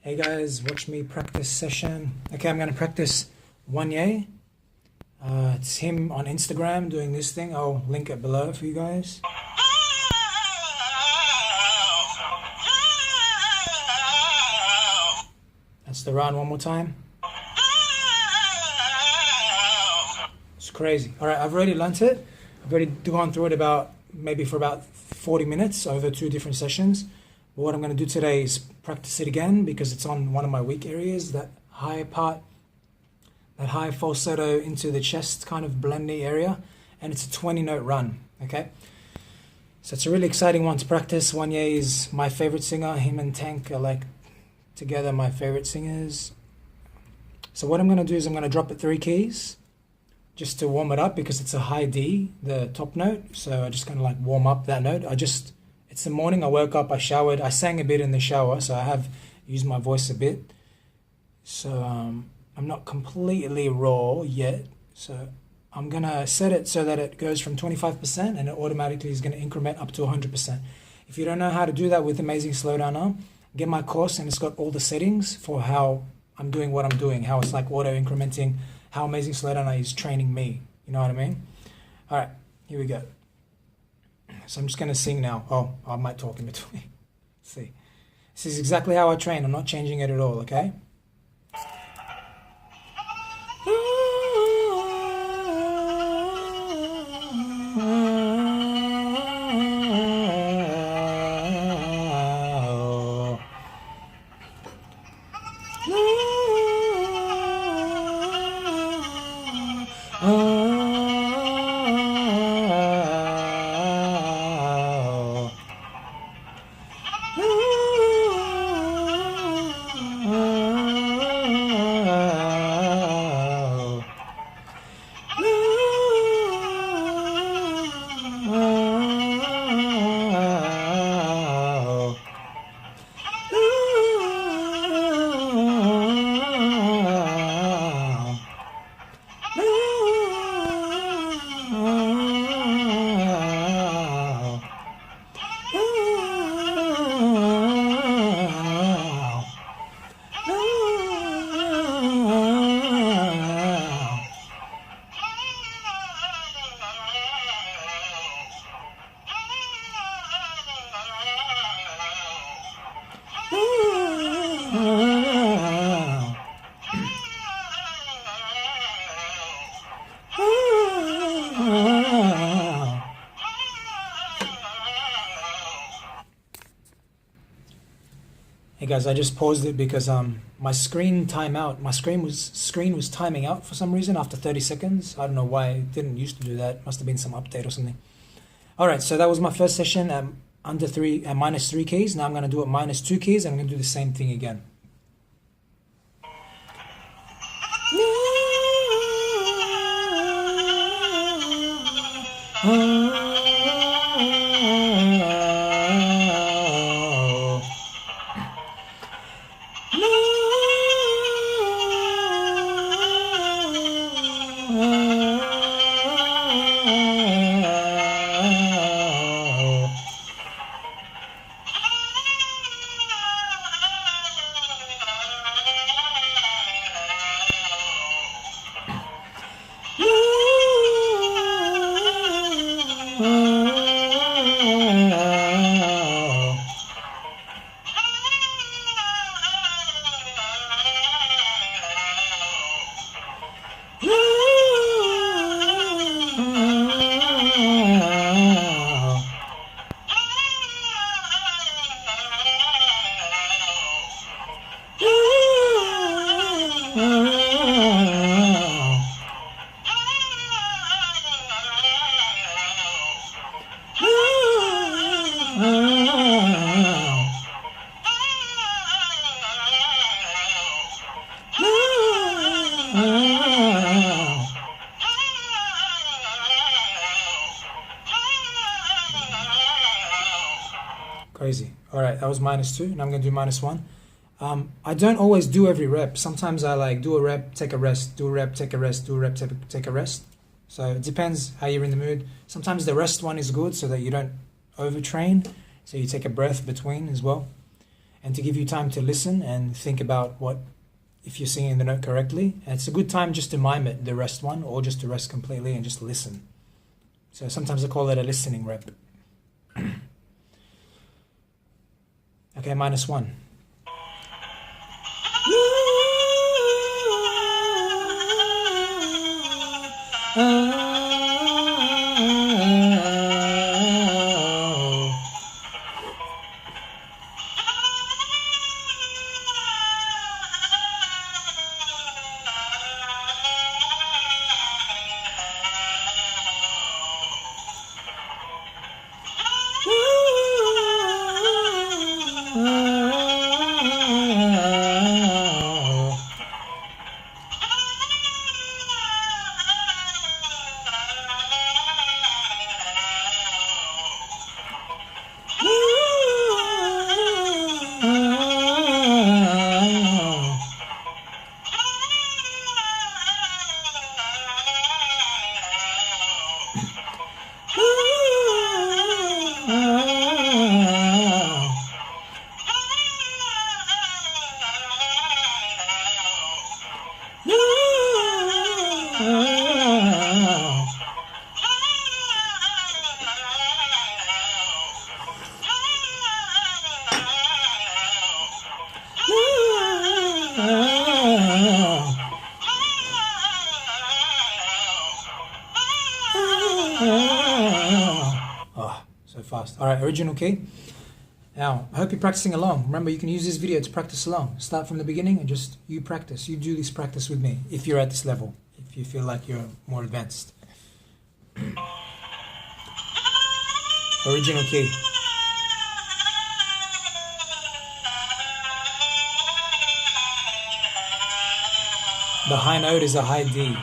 Hey guys, watch me practice session. Okay, I'm gonna practice Wanya. It's him on Instagram doing this thing. I'll link it below for you guys. That's the round one more time. It's crazy. All right, I've already learnt it. I've already gone through it maybe for about 40 minutes over 2 different sessions. But what I'm going to do today is practice it again because it's on one of my weak areas, that high part, that high falsetto into the chest kind of blendy area, and it's a 20-note run, okay? So it's a really exciting one to practice. Wanya is my favorite singer. Him and Tank are like together my favorite singers. So what I'm going to do is I'm going to drop it 3 keys just to warm it up because it's a high D, the top note. So I'm just going to like warm up that note. It's the morning, I woke up, I showered, I sang a bit in the shower, so I have used my voice a bit. So I'm not completely raw yet. So I'm going to set it so that it goes from 25% and it automatically is going to increment up to 100%. If you don't know how to do that with Amazing Slowdowner, get my course and it's got all the settings for how I'm doing what I'm doing, how it's like auto incrementing, how Amazing Slowdowner is training me. You know what I mean? All right, here we go. So I'm just going to sing now. Oh, I might talk in between. Let's see. This is exactly how I train. I'm not changing it at all, okay? Hey guys, I just paused it because my screen was timing out for some reason after 30 seconds. I don't know why it didn't used to do that. Must have been some update or something. All right, so that was my first session minus 3 keys. Now I'm going to do it minus 2 keys and I'm going to do the same thing again. Crazy. All right, that was minus 2, and I'm going to do minus 1. I don't always do every rep. Sometimes I like do a rep, take a rest, do a rep, take a rest, do a rep, take a rest. So it depends how you're in the mood. Sometimes the rest one is good so that you don't overtrain. So you take a breath between as well. and to give you time to listen and think about what, if you're singing the note correctly. And it's a good time just to mime it, the rest one, or just to rest completely and just listen. So sometimes I call it a listening rep. Okay, -1. Oh, so fast. All right, original key. Now, I hope you're practicing along. Remember, you can use this video to practice along. Start from the beginning and just you practice. You do this practice with me if you're at this level, if you feel like you're more advanced. Original key. The high note is a high D.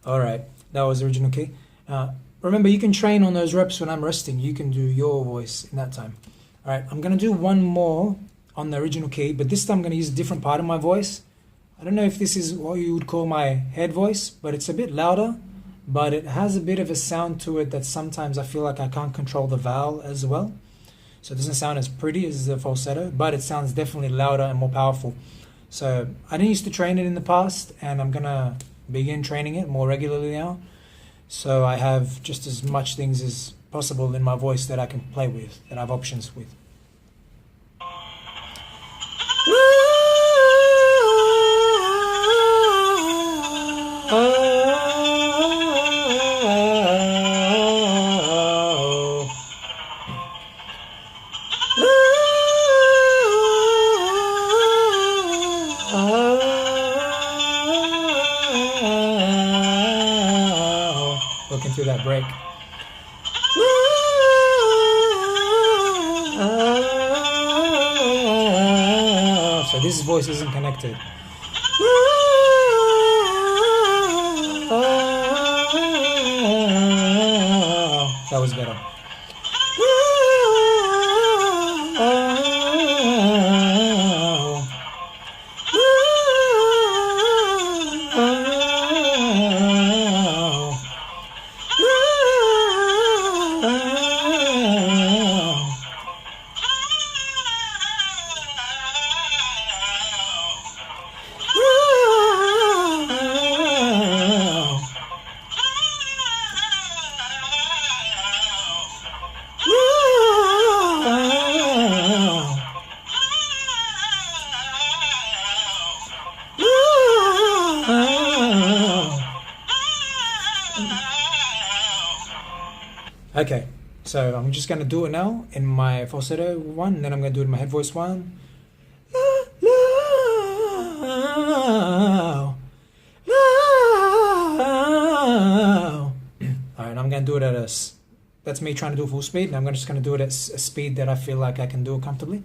Alright, that was the original key. Remember, you can train on those reps when I'm resting. You can do your voice in that time. Alright, I'm going to do one more on the original key, but this time I'm going to use a different part of my voice. I don't know if this is what you would call my head voice, but it's a bit louder, but it has a bit of a sound to it that sometimes I feel like I can't control the vowel as well. So it doesn't sound as pretty as the falsetto, but it sounds definitely louder and more powerful. So I didn't used to train it in the past, and I'm going to begin training it more regularly now. So I have just as much things as possible in my voice that I can play with, that I have options with. Working through that break. So this voice isn't connected. That was better. Okay, so I'm just gonna do it now in my falsetto one, and then I'm gonna do it in my head voice one. Alright, I'm gonna do it at that's me trying to do full speed, and I'm just gonna do it at a speed that I feel like I can do it comfortably.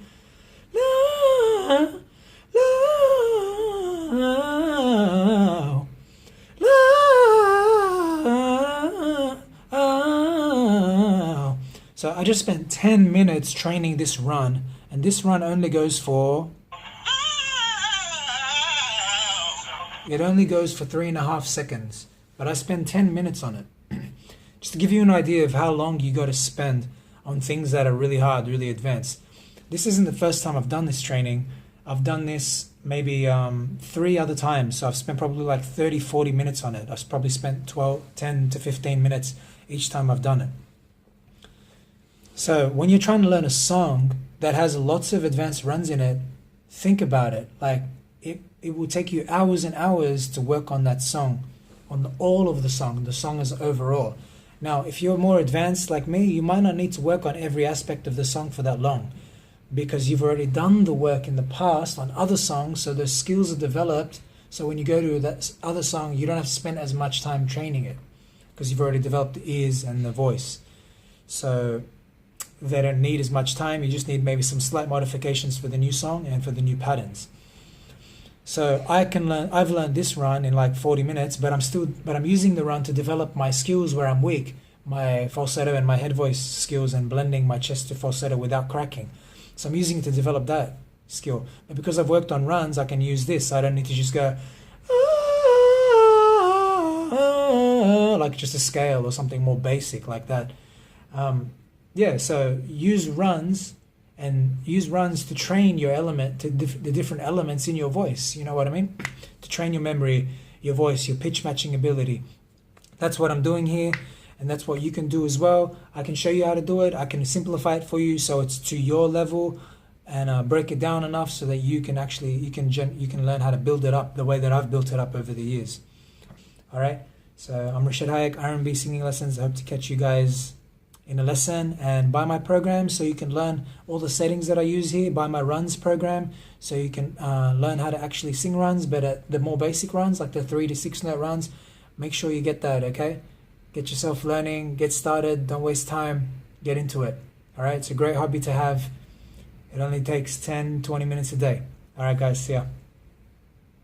So I just spent 10 minutes training this run, and this run only goes for 3.5 seconds, but I spend 10 minutes on it. Just to give you an idea of how long you got to spend on things that are really hard, really advanced. This isn't the first time I've done this training. I've done this maybe 3 other times, so I've spent probably like 30-40 minutes on it. I've probably spent 10 to 15 minutes each time I've done it. So when you're trying to learn a song that has lots of advanced runs in it, think about it. Like it will take you hours and hours to work on that song, on all of the song as overall. Now, if you're more advanced like me, you might not need to work on every aspect of the song for that long, because you've already done the work in the past on other songs, so those skills are developed. So when you go to that other song, you don't have to spend as much time training it, because you've already developed the ears and the voice. So they don't need as much time. You just need maybe some slight modifications for the new song and for the new patterns. So I've learned this run in like 40 minutes, but I'm using the run to develop my skills where I'm weak, my falsetto and my head voice skills, and blending my chest to falsetto without cracking. So I'm using it to develop that skill. But because I've worked on runs, I can use this. I don't need to just go like just a scale or something more basic like that. Yeah, so use runs to train your element, to the different elements in your voice. You know what I mean? To train your memory, your voice, your pitch matching ability. That's what I'm doing here, and that's what you can do as well. I can show you how to do it. I can simplify it for you so it's to your level, and break it down enough so that you can learn how to build it up the way that I've built it up over the years. All right. So I'm Rashid Hayek, R&B singing lessons. I hope to catch you guys in a lesson, and buy my program so you can learn all the settings that I use here. Buy my runs program so you can learn how to actually sing runs, but the more basic runs, like the 3 to 6 note runs, make sure you get that, okay? Get yourself learning, get started, don't waste time, get into it. All right, it's a great hobby to have. It only takes 10-20 minutes a day. All right, guys, see ya.